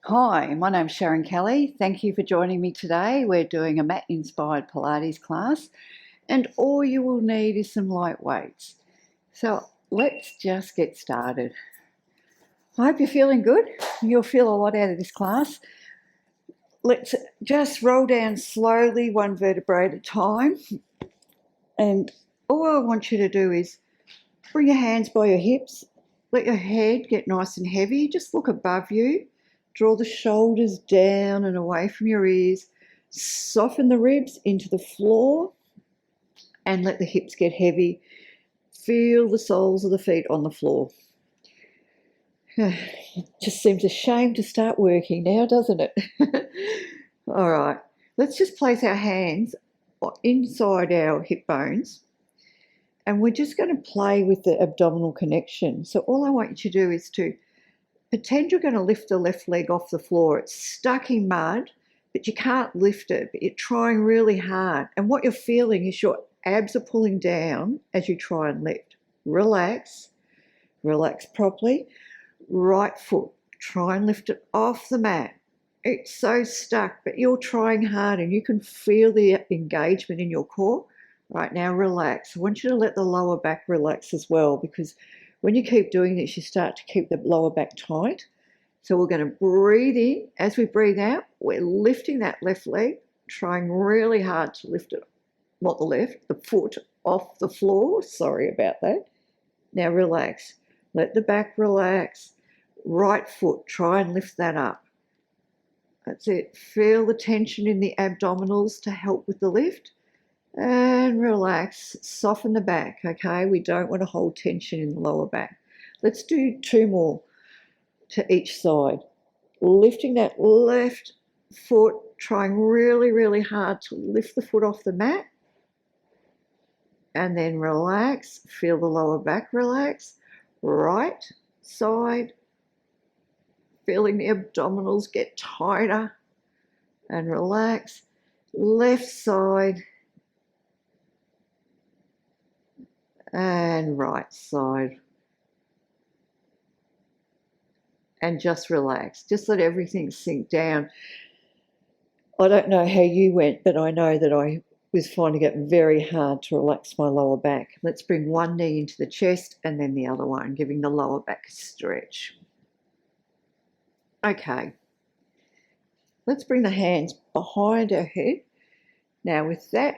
Hi, my name's Sharon Kelly. Thank you for joining me today. We're doing a mat-inspired Pilates class, and all you will need is some light weights. So let's just get started. I hope you're feeling good. You'll feel a lot out of this class. Let's just roll down slowly, one vertebrae at a time. And all I want you to do is bring your hands by your hips, let your head get nice and heavy, just look above you. Draw the shoulders down and away from your ears. Soften the ribs into the floor and let the hips get heavy. Feel the soles of the feet on the floor. It just seems a shame to start working now, doesn't it? All right, let's just place our hands inside our hip bones and we're just going to play with the abdominal connection. So all I want you to do is to pretend you're going to lift the left leg off the floor. It's stuck in mud, but you can't lift it, but you're trying really hard. And what you're feeling is your abs are pulling down as you try and lift. Relax, relax properly. Right foot, try and lift it off the mat. It's so stuck, but you're trying hard and you can feel the engagement in your core. Right now, relax. I want you to let the lower back relax as well, because when you keep doing this, you start to keep the lower back tight. So we're going to breathe in. As we breathe out, we're lifting that left leg, trying really hard to lift it, not the left, the foot off the floor. Sorry about that. Now relax. Let the back relax. Right foot, try and lift that up. That's it. Feel the tension in the abdominals to help with the lift. And relax, soften the back, okay? We don't want to hold tension in the lower back. Let's do two more to each side. Lifting that left foot, trying really, really hard to lift the foot off the mat. And then relax, feel the lower back relax. Right side, feeling the abdominals get tighter. And relax. Left side. And right side. And just relax. Just let everything sink down. I don't know how you went, but I know that I was finding it very hard to relax my lower back. Let's bring one knee into the chest and then the other one, giving the lower back a stretch. Okay. Let's bring the hands behind our head. Now with that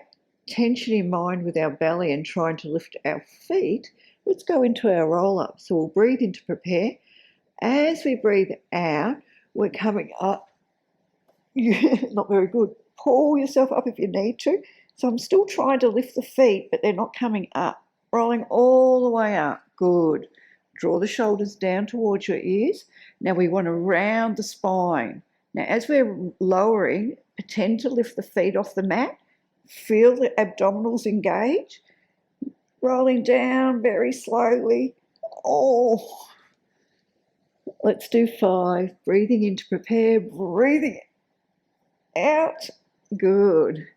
tension in mind with our belly and trying to lift our feet, let's go into our roll up. So we'll breathe in to prepare. As we breathe out, we're coming up. Not very good. Pull yourself up if you need to. So I'm still trying to lift the feet, but they're not coming up. Rolling all the way up. Good. Draw the shoulders down towards your ears. Now we want to round the spine. Now as we're lowering, pretend to lift the feet off the mat. Feel the abdominals engage. Rolling down very slowly. Oh, let's do 5. Breathing in to prepare. Breathing out. Good.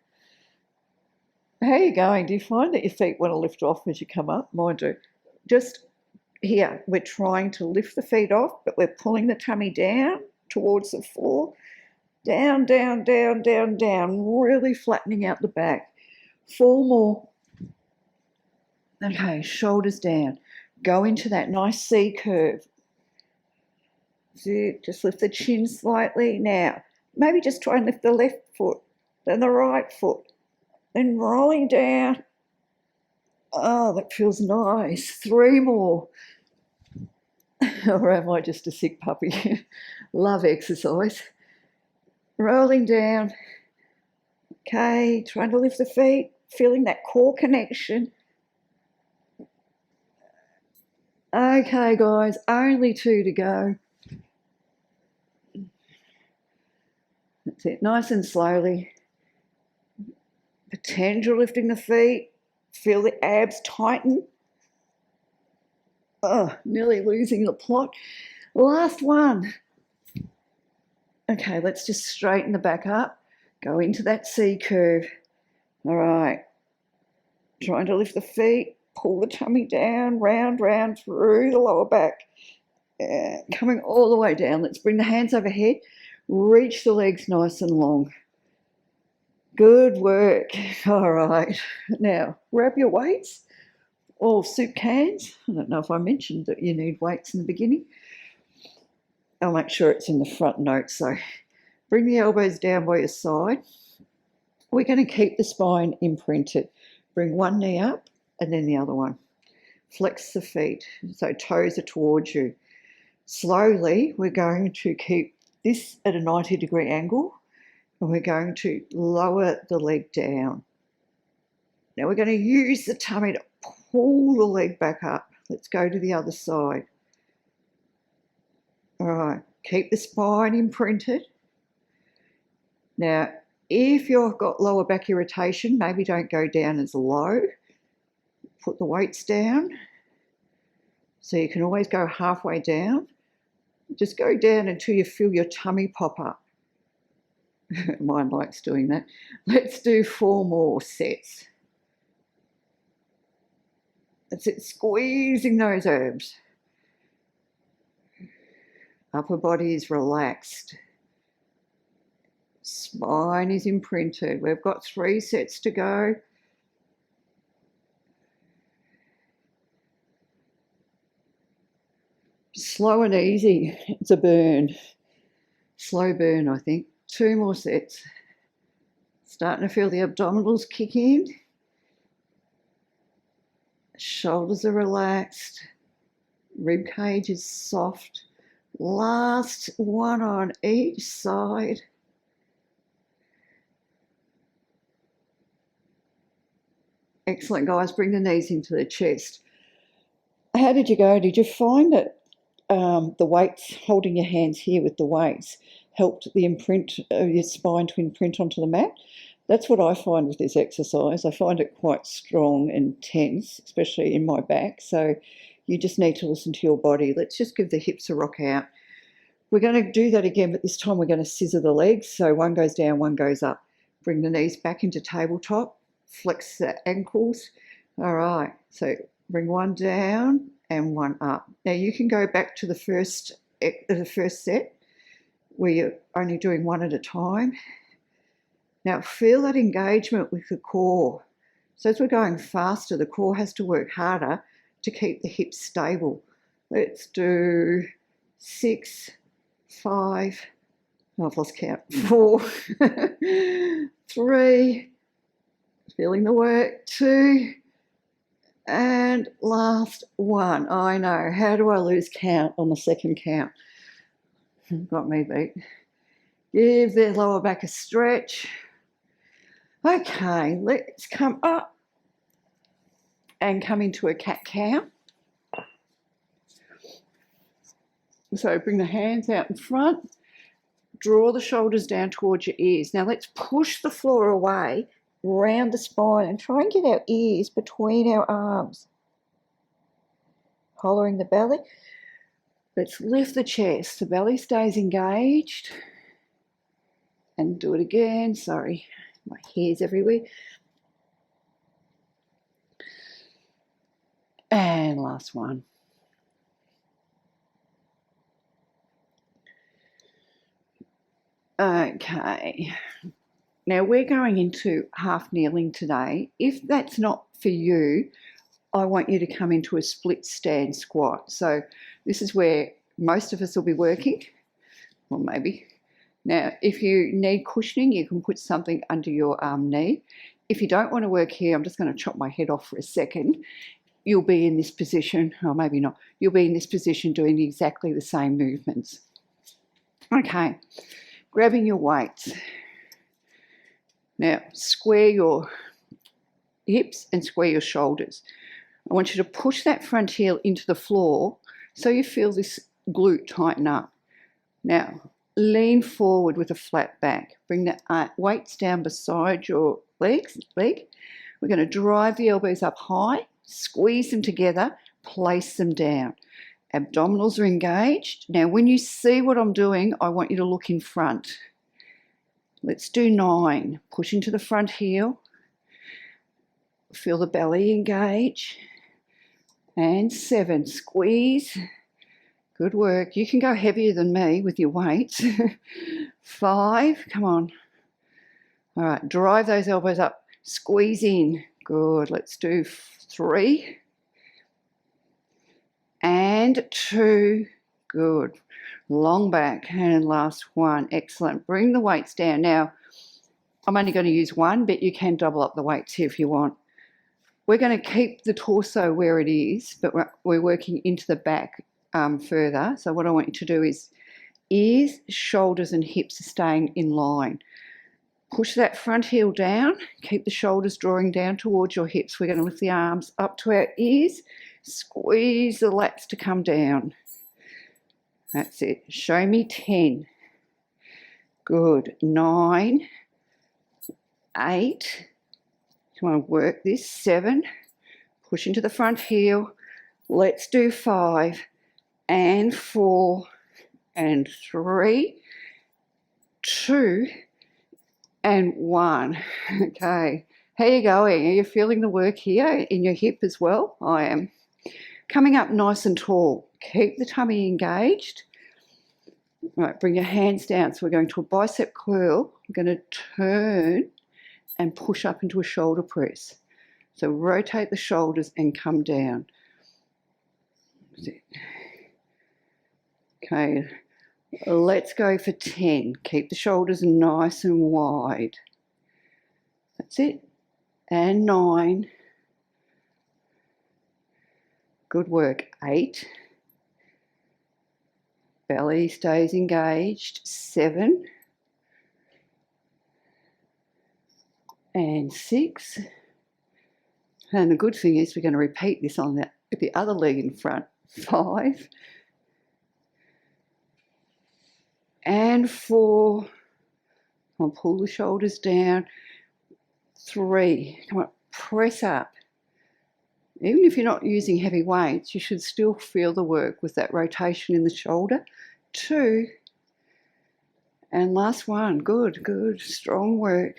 How are you going? Do you find that your feet want to lift off as you come up? Mine do. Just here, we're trying to lift the feet off, but we're pulling the tummy down towards the floor. Down, down, down, down, down, really flattening out the back. 4 more. Okay, shoulders down. Go into that nice C curve. Just lift the chin slightly. Now, maybe just try and lift the left foot, then the right foot, then rolling down. Oh, that feels nice. 3 more. Or am I just a sick puppy? Love exercise. Rolling down. Okay, trying to lift the feet, feeling that core connection. Okay, guys, only 2 to go. That's it, nice and slowly. Pretend you're lifting the feet. Feel the abs tighten. Oh, nearly losing the plot. Last one. Okay, let's just straighten the back up. Go into that C curve. All right. Trying to lift the feet, pull the tummy down, round, round through the lower back. And coming all the way down. Let's bring the hands overhead. Reach the legs nice and long. Good work. All right. Now, grab your weights or soup cans. I don't know if I mentioned that you need weights in the beginning. I'll make sure it's in the front note. So bring the elbows down by your side. We're going to keep the spine imprinted. Bring one knee up and then the other one. Flex the feet so toes are towards you. Slowly, we're going to keep this at a 90-degree angle and we're going to lower the leg down. Now we're going to use the tummy to pull the leg back up. Let's go to the other side. All right, keep the spine imprinted. Now, if you've got lower back irritation, maybe don't go down as low. Put the weights down. So you can always go halfway down. Just go down until you feel your tummy pop up. Mine likes doing that. Let's do 4 more sets. That's it, squeezing those abs. Upper body is relaxed. Spine is imprinted. We've got 3 sets to go. Slow and easy. It's a burn. Slow burn, I think. 2 more sets. Starting to feel the abdominals kick in. Shoulders are relaxed. Rib cage is soft. Last one on each side. Excellent, guys. Bring the knees into the chest. How did you go? Did you find that the weights, holding your hands here with the weights, helped the imprint of your spine to imprint onto the mat? That's what I find with this exercise. I find it quite strong and tense, especially in my back. So you just need to listen to your body. Let's just give the hips a rock out. We're going to do that again, but this time we're going to scissor the legs. So one goes down, one goes up. Bring the knees back into tabletop. Flex the ankles. All right. So bring one down and one up. Now you can go back to the first set where you're only doing one at a time. Now feel that engagement with the core. So as we're going faster, the core has to work harder to keep the hips stable. Let's do 6, 5, I've lost count, 4, 3, feeling the work, 2, and last one. I know, how do I lose count on the second count? Got me beat. Give the lower back a stretch. Okay, let's come up and come into a cat-cow. So bring the hands out in front, draw the shoulders down towards your ears. Now let's push the floor away, round the spine, and try and get our ears between our arms. Hollowing the belly. Let's lift the chest. The belly stays engaged. And do it again. Sorry, my hair's everywhere. And last one. Okay. Now we're going into half kneeling today. If that's not for you, I want you to come into a split stand squat. So this is where most of us will be working, or maybe. Now, if you need cushioning, you can put something under your knee. If you don't want to work here, I'm just going to chop my head off for a second. You'll be in this position, or maybe not. You'll be in this position doing exactly the same movements. Okay, grabbing your weights. Now, square your hips and square your shoulders. I want you to push that front heel into the floor so you feel this glute tighten up. Now, lean forward with a flat back. Bring the weights down beside your leg. We're going to drive the elbows up high, squeeze them together, place them down. Abdominals are engaged. Now, when you see what I'm doing, I want you to look in front. Let's do 9. Push into the front heel. Feel the belly engage. And 7. Squeeze. Good work. You can go heavier than me with your weights. 5, come on. All right, drive those elbows up, squeeze in. Good, let's do 3 and 2. Good, long back, and last one. Excellent. Bring the weights down. Now, I'm only going to use one, but you can double up the weights here if you want. We're going to keep the torso where it is, but we're working into the back further. So what I want you to do is ears, shoulders and hips are staying in line. Push that front heel down. Keep the shoulders drawing down towards your hips. We're going to lift the arms up to our ears. Squeeze the lats to come down. That's it. Show me 10. Good. 9, 8. Come on, work this. 7. Push into the front heel. Let's do 5 and 4 and 3, 2 and 1. Okay. How are you going? Are you feeling the work here in your hip as well? I am. Coming up nice and tall. Keep the tummy engaged. All right, bring your hands down. So we're going to a bicep curl. We're going to turn and push up into a shoulder press. So rotate the shoulders and come down. Okay, let's go for 10. Keep the shoulders nice and wide. That's it. And 9. Good work. 8. Belly stays engaged. 7. And 6. And the good thing is we're going to repeat this on the other leg in front. 5. And 4. Come on, pull the shoulders down. 3. Come on, press up. Even if you're not using heavy weights, you should still feel the work with that rotation in the shoulder. 2. And last one. Good, good. Strong work.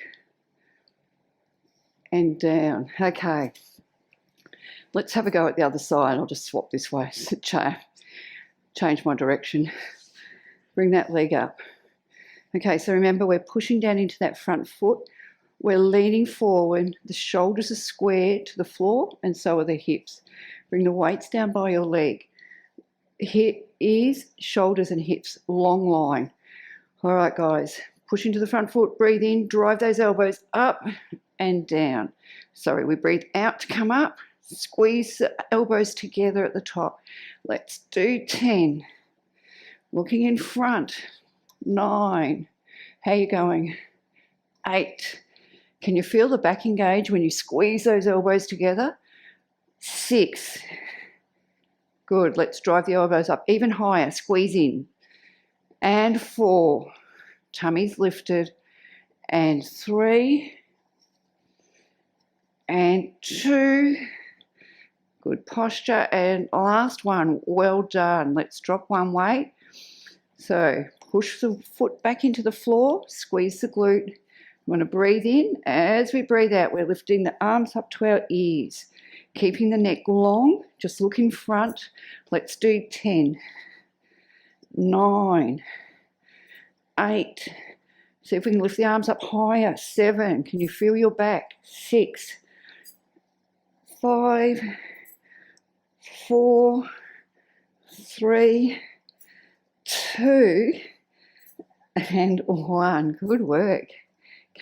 And down. Okay. Let's have a go at the other side. I'll just swap this way. Change my direction. Bring that leg up. Okay, so remember we're pushing down into that front foot. We're leaning forward. The shoulders are square to the floor and so are the hips. Bring the weights down by your leg. Ears, shoulders and hips, long line. All right, guys. Push into the front foot. Breathe in. Drive those elbows up and down. Sorry, we breathe out to come up. Squeeze the elbows together at the top. Let's do 10. Looking in front. 9. How are you going? 8. Can you feel the back engage when you squeeze those elbows together? 6. Good. Let's drive the elbows up even higher. Squeeze in. And 4. Tummy's lifted. And 3. And 2. Good posture. And last one. Well done. Let's drop one weight. So push the foot back into the floor. Squeeze the glute. We want to breathe in. As we breathe out, we're lifting the arms up to our ears. Keeping the neck long. Just look in front. Let's do 10. 9. 8. See if we can lift the arms up higher. 7. Can you feel your back? 6. 5. 4. 3. 2. And 1. Good work.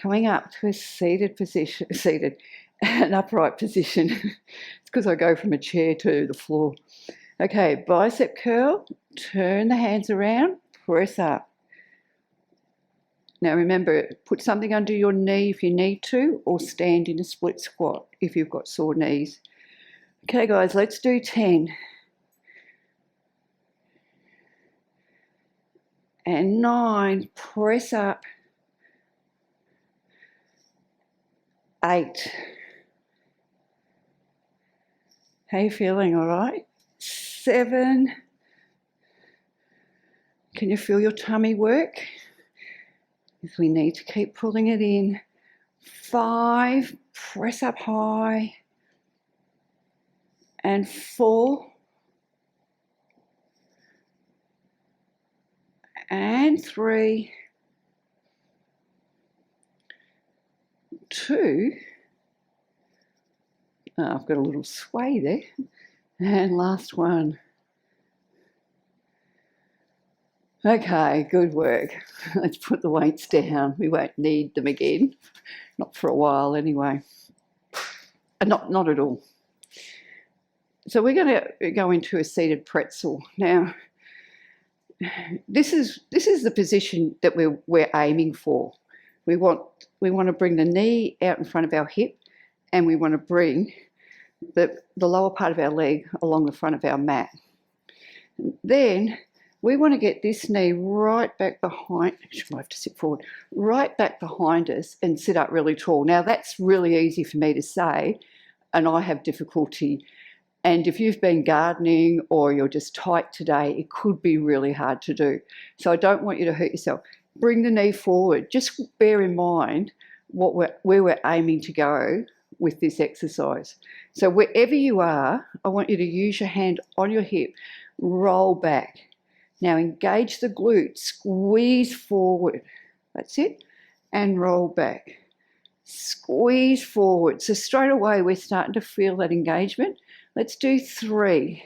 Coming up to a seated position, an upright position. It's because I go from a chair to the floor. Okay, bicep curl. Turn the hands around. Press up. Now remember, put something under your knee if you need to, or stand in a split squat if you've got sore knees. Okay, guys, let's do 10. And 9. Press up. 8. How are you feeling? All right? 7. Can you feel your tummy work? If we need to keep pulling it in. 5. Press up high. And 4. And 3. 2. I've got a little sway there. And last one. Okay, good work. Let's put the weights down. We won't need them again. Not for a while anyway. Not at all. So we're going to go into a seated pretzel. Now, this is the position that we're aiming for. We want to bring the knee out in front of our hip, and we want to bring the lower part of our leg along the front of our mat. Then we want to get this knee right back behind. Actually, I have to sit forward, right back behind us, and sit up really tall. Now that's really easy for me to say, and I have difficulty. And if you've been gardening or you're just tight today, it could be really hard to do. So I don't want you to hurt yourself. Bring the knee forward. Just bear in mind where we're aiming to go with this exercise. So wherever you are, I want you to use your hand on your hip, roll back. Now engage the glutes, squeeze forward. That's it. And roll back. Squeeze forward. So straight away we're starting to feel that engagement. Let's do 3.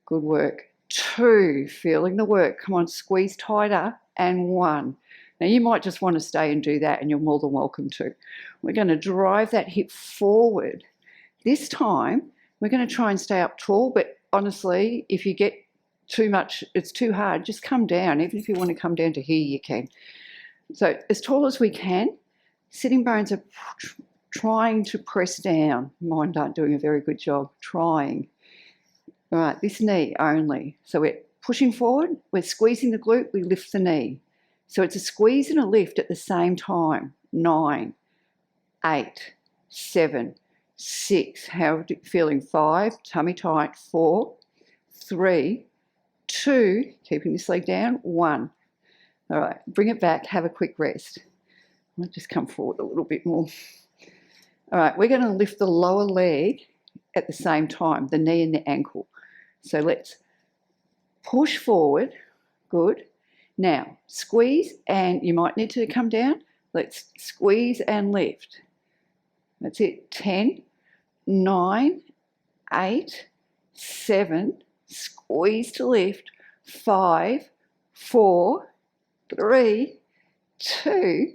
Good work. 2, feeling the work. Come on, squeeze tighter. And 1. Now you might just want to stay and do that, and you're more than welcome to. We're going to drive that hip forward. This time, we're going to try and stay up tall, but honestly, if you get too much, it's too hard, just come down. Even if you want to come down to here, you can. So as tall as we can, sitting bones are trying to press down. Mine aren't doing a very good job. Trying. All right, this knee only. So we're pushing forward, we're squeezing the glute, we lift the knee. So it's a squeeze and a lift at the same time. 9, 8, 7, 6. How are you feeling? 5, tummy tight. 4, 3, 2, keeping this leg down. 1. All right, bring it back, have a quick rest. I'll just come forward a little bit more. All right, we're going to lift the lower leg at the same time, the knee and the ankle. So let's push forward. Good. Now, squeeze, and you might need to come down. Let's squeeze and lift. That's it. 10, 9, 8, 7, squeeze to lift. 5, 4, 3, 2,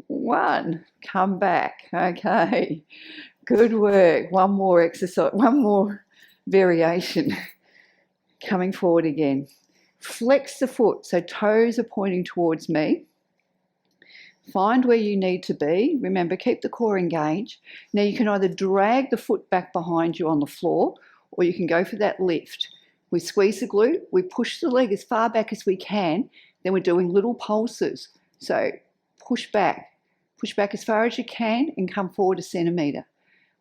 1. Come back. Okay. Good work. One more exercise, one more variation. Coming forward again. Flex the foot, so toes are pointing towards me. Find where you need to be. Remember, keep the core engaged. Now you can either drag the foot back behind you on the floor, or you can go for that lift. We squeeze the glute, we push the leg as far back as we can, then we're doing little pulses. So push back as far as you can and come forward a centimetre.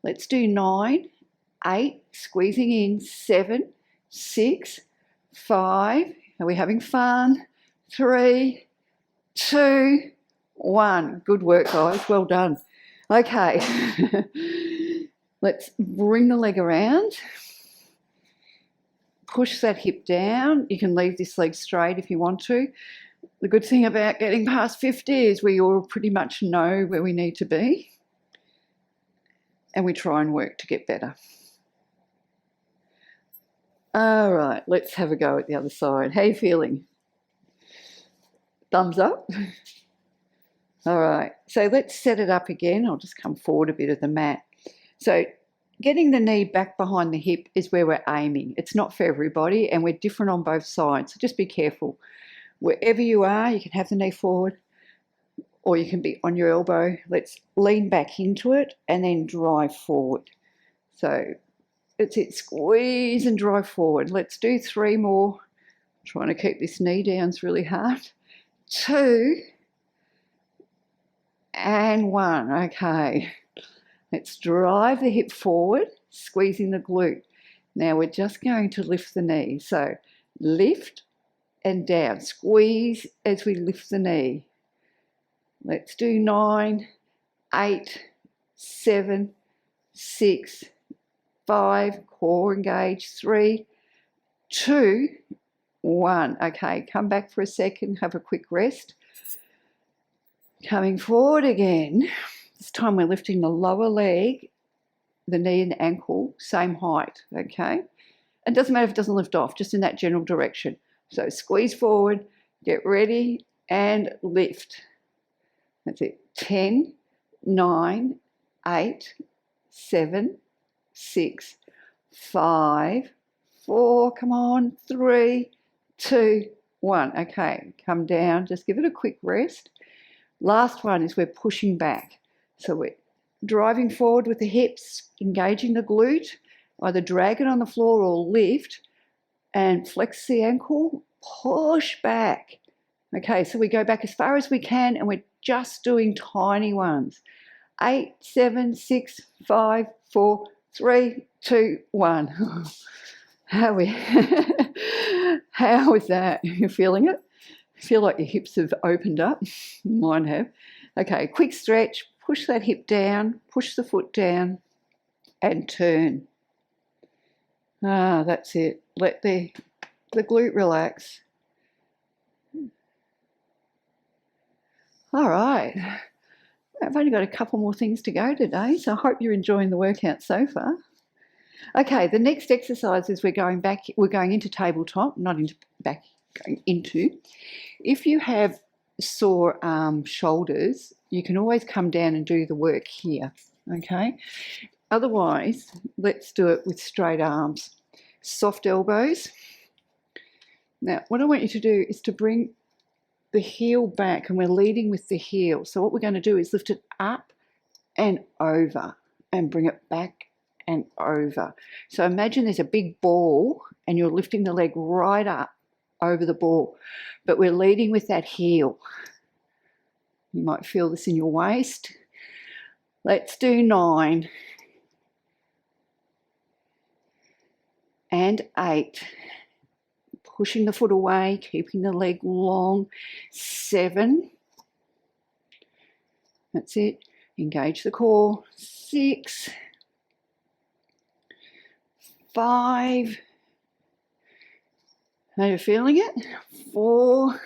Let's do 9, 8, squeezing in, 7, 6, 5, are we having fun? 3, 2, 1. Good work, guys. Well done. Okay. Let's bring the leg around. Push that hip down. You can leave this leg straight if you want to. The good thing about getting past 50 is we all pretty much know where we need to be. And we try and work to get better. All right, let's have a go at the other side. How are you feeling? Thumbs up? All right, so let's set it up again. I'll just come forward a bit of the mat. So getting the knee back behind the hip is where we're aiming. It's not for everybody, and we're different on both sides, so just be careful. Wherever you are, you can have the knee forward, or you can be on your elbow. Let's lean back into it and then drive forward. So it's it, squeeze and drive forward. Let's do 3 more. I'm trying to keep this knee down, it's really hard. 2 and 1. Okay. Let's drive the hip forward, squeezing the glute. Now we're just going to lift the knee. So lift and down. Squeeze as we lift the knee. Let's do 9, 8, 7, 6, 5, core engage, 3, 2, 1. Okay, come back for a second, have a quick rest. Coming forward again. This time we're lifting the lower leg, the knee and the ankle, same height, okay? It doesn't matter if it doesn't lift off, just in that general direction. So squeeze forward, get ready, and lift. That's it. 10, 9, 8, 7, 6, 5, 4, come on, 3, 2, 1. Okay, come down, just give it a quick rest. Last one is we're pushing back. So we're driving forward with the hips, engaging the glute, either drag it on the floor or lift and flex the ankle, push back. Okay, so we go back as far as we can and we're just doing tiny ones. 8, 7, 6, 5, 4, 3, 2, 1. How is that? You're feeling it? Feel like your hips have opened up? Mine have. Okay, quick stretch. Push that hip down, push the foot down, and turn. That's it. Let the glute relax. All right. I've only got a couple more things to go today, so I hope you're enjoying the workout so far. Okay, the next exercise is we're going into tabletop, not into back, going into. If you have sore shoulders, you can always come down and do the work here, okay? Otherwise, let's do it with straight arms, soft elbows. Now, what I want you to do is to bring the heel back, and we're leading with the heel. So what we're going to do is lift it up and over and bring it back and over. So imagine there's a big ball and you're lifting the leg right up over the ball, but we're leading with that heel. You might feel this in your waist. Let's do 9 and 8. Pushing the foot away, keeping the leg long. 7. That's it. Engage the core. 6, 5. Are you feeling it? 4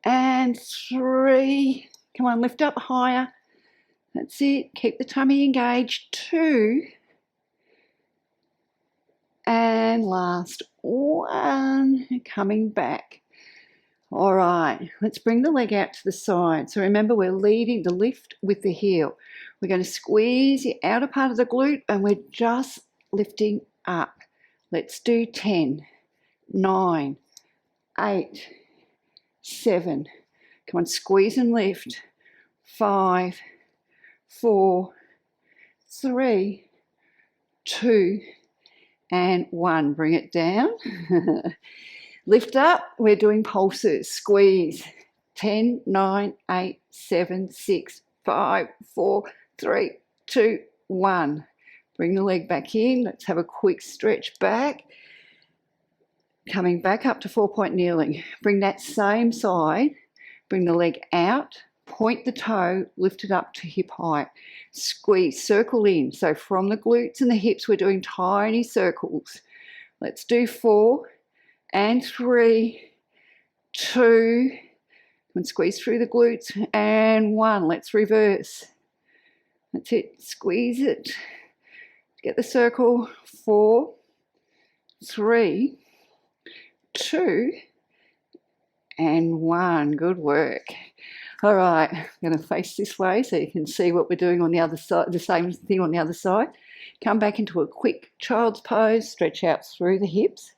and 3. Come on, lift up higher. That's it. Keep the tummy engaged. 2. And last 1. Coming back. All right, let's bring the leg out to the side. So remember, we're leading the lift with the heel. We're going to squeeze the outer part of the glute and we're just lifting up. Let's do 10, 9, 8, 7. Come on, squeeze and lift. 5, 4, 3, 2, and 1. Bring it down. Lift up. We're doing pulses. Squeeze. 10, 9, 8, 7, 6, 5, 4, 3, 2, 1. Bring the leg back in. Let's have a quick stretch back. Coming back up to 4-point kneeling. Bring that same side. Bring the leg out. Point the toe. Lift it up to hip height. Squeeze. Circle in. So from the glutes and the hips, we're doing tiny circles. Let's do 4 and 3, 2. And squeeze through the glutes. And 1. Let's reverse. That's it. Squeeze it. Get the circle. 4, 3, 2, and 1. Good work. All right, I'm going to face this way so you can see what we're doing on the other side, the same thing on the other side. Come back into a quick child's pose, stretch out through the hips.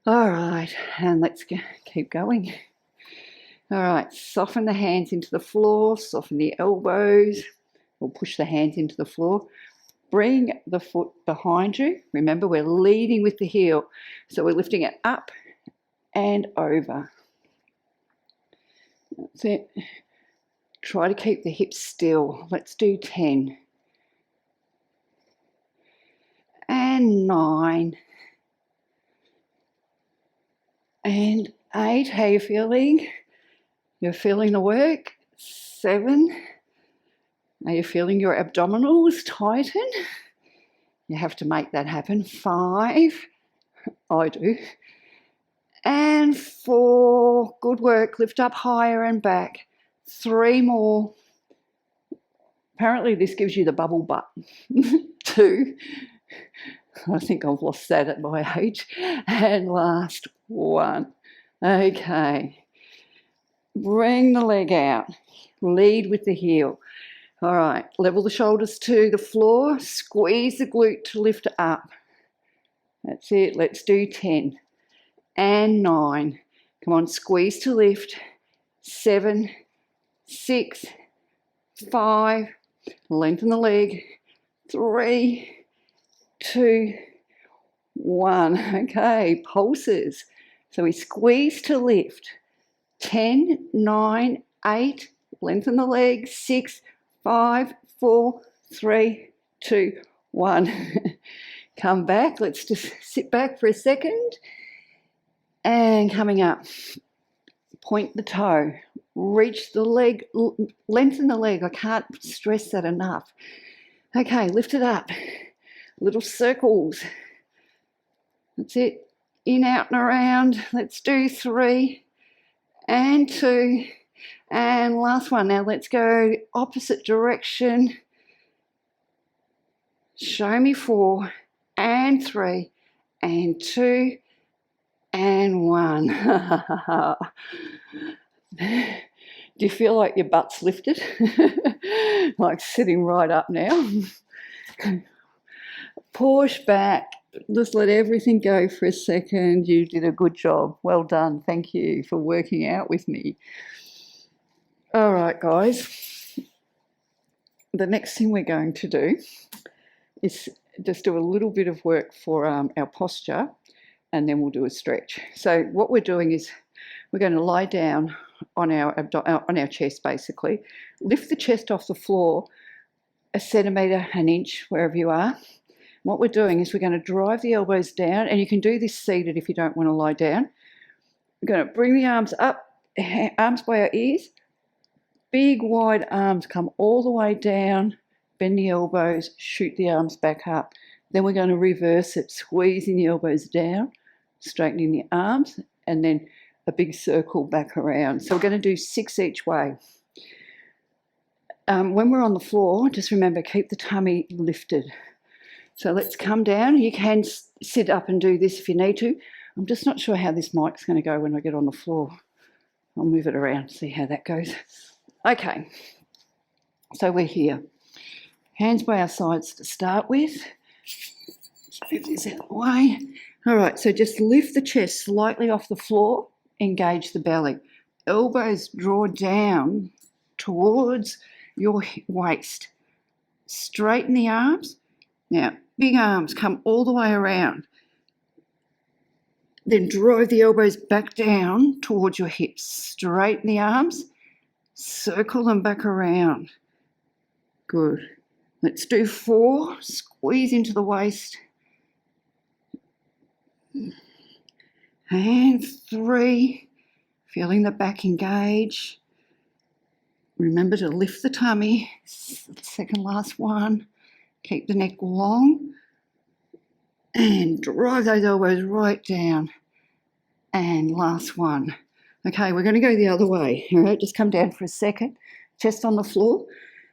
All right, and let's keep going. All right, soften the hands into the floor, soften the elbows, or push the hands into the floor. Bring the foot behind you. Remember, we're leading with the heel, so we're lifting it up and over. That's it. Try to keep the hips still. Let's do 10 and 9 and 8. How are you feeling? You're feeling the work. 7. Are you feeling your abdominals tighten? You have to make that happen. 5. I do. And 4. Good work. Lift up higher and back. 3 more. Apparently this gives you the bubble butt. 2. I think I've lost that at my age. And last 1. Okay. Bring the leg out. Lead with the heel. All right. Level the shoulders to the floor. Squeeze the glute to lift it up. That's it. Let's do 10. And 9. Come on. Squeeze to lift. 7, 6, 5. Lengthen the leg. 3, 2, 1. Okay, pulses. So we squeeze to lift. 10, 9, 8. Lengthen the leg. 6, 5, 4, 3, 2, 1. Come back. Let's just sit back for a second. And coming up. Point the toe. Reach the leg. Lengthen the leg. I can't stress that enough. Okay, lift it up. Little circles. That's it. In, out, and around. Let's do 3 and 2 and last one. Now let's go opposite direction. Show me 4 and 3 and 2 and 1. Do you feel like your butt's lifted? Like sitting right up now. Push back. Just let everything go for a second. You did a good job. Well done. Thank you for working out with me. All right, guys. The next thing we're going to do is just do a little bit of work for our posture, and then we'll do a stretch. So what we're doing is we're going to lie down on our chest, basically. Lift the chest off the floor a centimetre, an inch, wherever you are. What we're doing is we're going to drive the elbows down, and you can do this seated if you don't want to lie down. We're going to bring the arms up, arms by our ears. Big wide arms come all the way down, bend the elbows, shoot the arms back up. Then we're going to reverse it, squeezing the elbows down, straightening the arms, and then a big circle back around. So we're going to do 6 each way. When we're on the floor, just remember, keep the tummy lifted. So let's come down. You can sit up and do this if you need to. I'm just not sure how this mic's going to go when I get on the floor. I'll move it around, see how that goes. Okay, so we're here. Hands by our sides to start with. Let's move this out of the way. All right, so just lift the chest slightly off the floor, engage the belly. Elbows draw down towards your waist. Straighten the arms. Now, big arms come all the way around. Then drive the elbows back down towards your hips. Straighten the arms. Circle them back around. Good. Let's do 4. Squeeze into the waist. And 3. Feeling the back engage. Remember to lift the tummy. Second last one. Keep the neck long and drive those elbows right down. And last one. Okay, we're going to go the other way. All right, just come down for a second. Chest on the floor.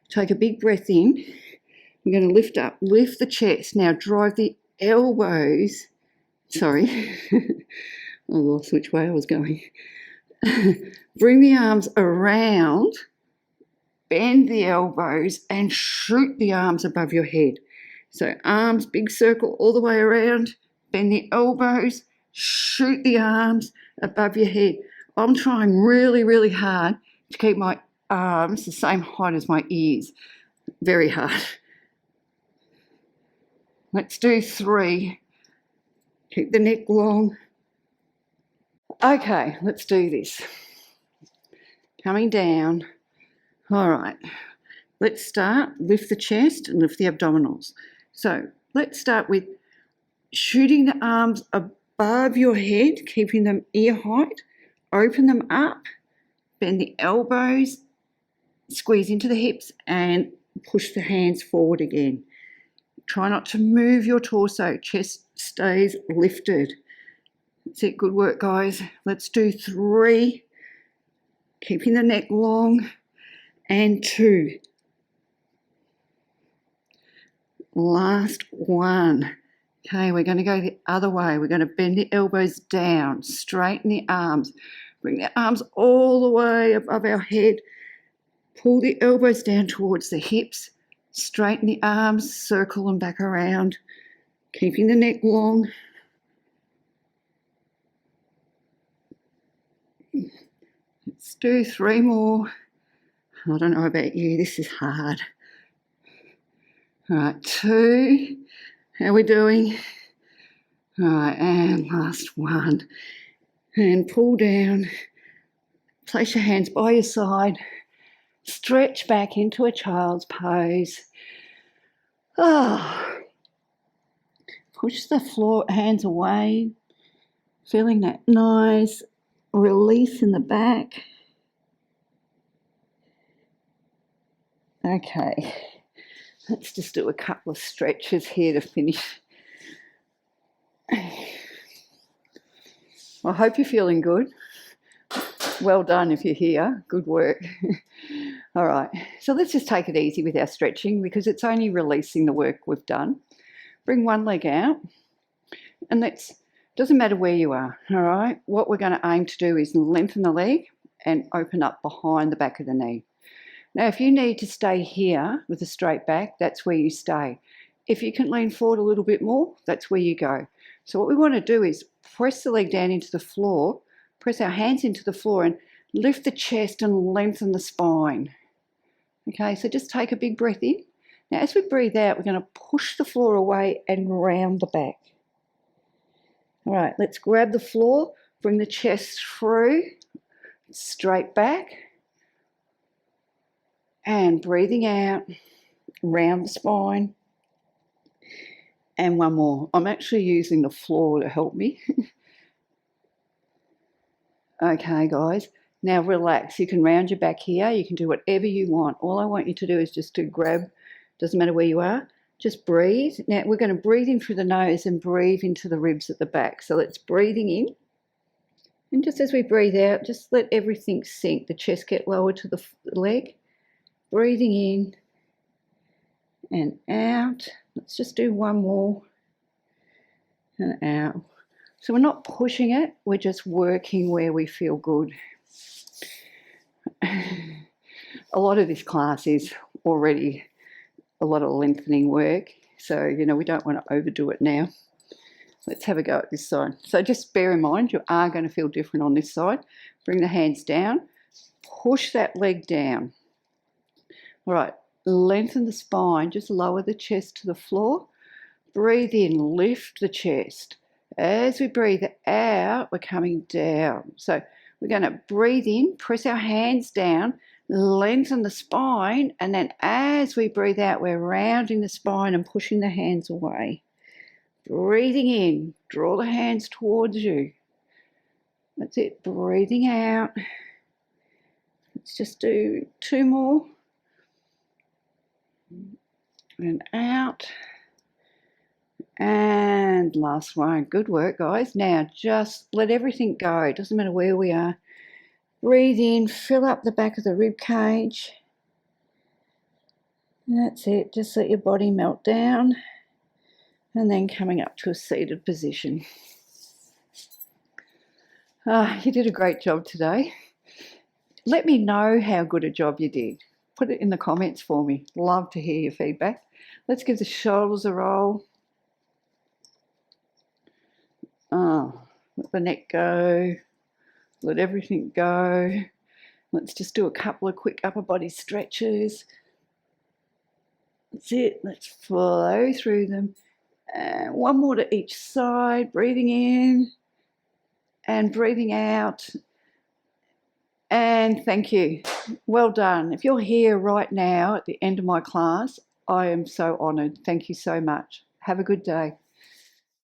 Take a big breath in. We're going to lift up, lift the chest. Now drive the elbows. Sorry, I lost which way I was going. Bring the arms around. Bend the elbows and shoot the arms above your head. So arms, big circle all the way around. Bend the elbows, shoot the arms above your head. I'm trying really, really hard to keep my arms the same height as my ears. Very hard. Let's do 3. Keep the neck long. Okay, let's do this. Coming down. All right, let's start. Lift the chest and lift the abdominals. So let's start with shooting the arms above your head, keeping them ear height. Open them up, bend the elbows, squeeze into the hips and push the hands forward again. Try not to move your torso. Chest stays lifted. That's it. Good work, guys. Let's do 3. Keeping the neck long. And 2. Last 1. Okay, we're going to go the other way. We're going to bend the elbows down, straighten the arms, bring the arms all the way above our head, pull the elbows down towards the hips, straighten the arms, circle them back around, keeping the neck long. Let's do 3 more. I don't know about you, this is hard. All right, 2. How are we doing? All right, and last 1. And pull down. Place your hands by your side. Stretch back into a child's pose. Oh. Push the floor, hands away. Feeling that nice release in the back. Okay, let's just do a couple of stretches here to finish. I hope you're feeling good. Well done if you're here. Good work. All right, so let's just take it easy with our stretching because it's only releasing the work we've done. Bring one leg out, and doesn't matter where you are, all right? What we're going to aim to do is lengthen the leg and open up behind the back of the knee. Now, if you need to stay here with a straight back, that's where you stay. If you can lean forward a little bit more, that's where you go. So what we want to do is press the leg down into the floor, press our hands into the floor and lift the chest and lengthen the spine. Okay, so just take a big breath in. Now, as we breathe out, we're going to push the floor away and round the back. All right, let's grab the floor, bring the chest through, straight back, and breathing out, round the spine. And one more. I'm actually using the floor to help me. Okay, guys. Now relax. You can round your back here. You can do whatever you want. All I want you to do is just to grab, doesn't matter where you are, just breathe. Now we're going to breathe in through the nose and breathe into the ribs at the back. So let's breathing in. And just as we breathe out, just let everything sink. The chest get lower to the leg. Breathing in and out. Let's just do one more. And out. So we're not pushing it, we're just working where we feel good. A lot of this class is already a lot of lengthening work, so we don't want to overdo it now. Let's have a go at this side. So just bear in mind you are going to feel different on this side. Bring the hands down, push that leg down. All right, lengthen the spine, just lower the chest to the floor. Breathe in, lift the chest. As we breathe out, we're coming down. So we're going to breathe in, press our hands down, lengthen the spine, and then as we breathe out, we're rounding the spine and pushing the hands away. Breathing in, draw the hands towards you. That's it, breathing out. Let's just do 2 more. And out. And last one. Good work, guys. Now just let everything go. It doesn't matter where we are. Breathe in, fill up the back of the rib cage. And that's it. Just let your body melt down. And then coming up to a seated position. You did a great job today. Let me know how good a job you did. Put it in the comments for me. Love to hear your feedback. Let's give the shoulders a roll. Let the neck go. Let everything go. Let's just do a couple of quick upper body stretches. That's it. Let's flow through them. And one more to each side. Breathing in and breathing out. And thank you. Well done. If you're here right now at the end of my class, I am so honoured. Thank you so much. Have a good day.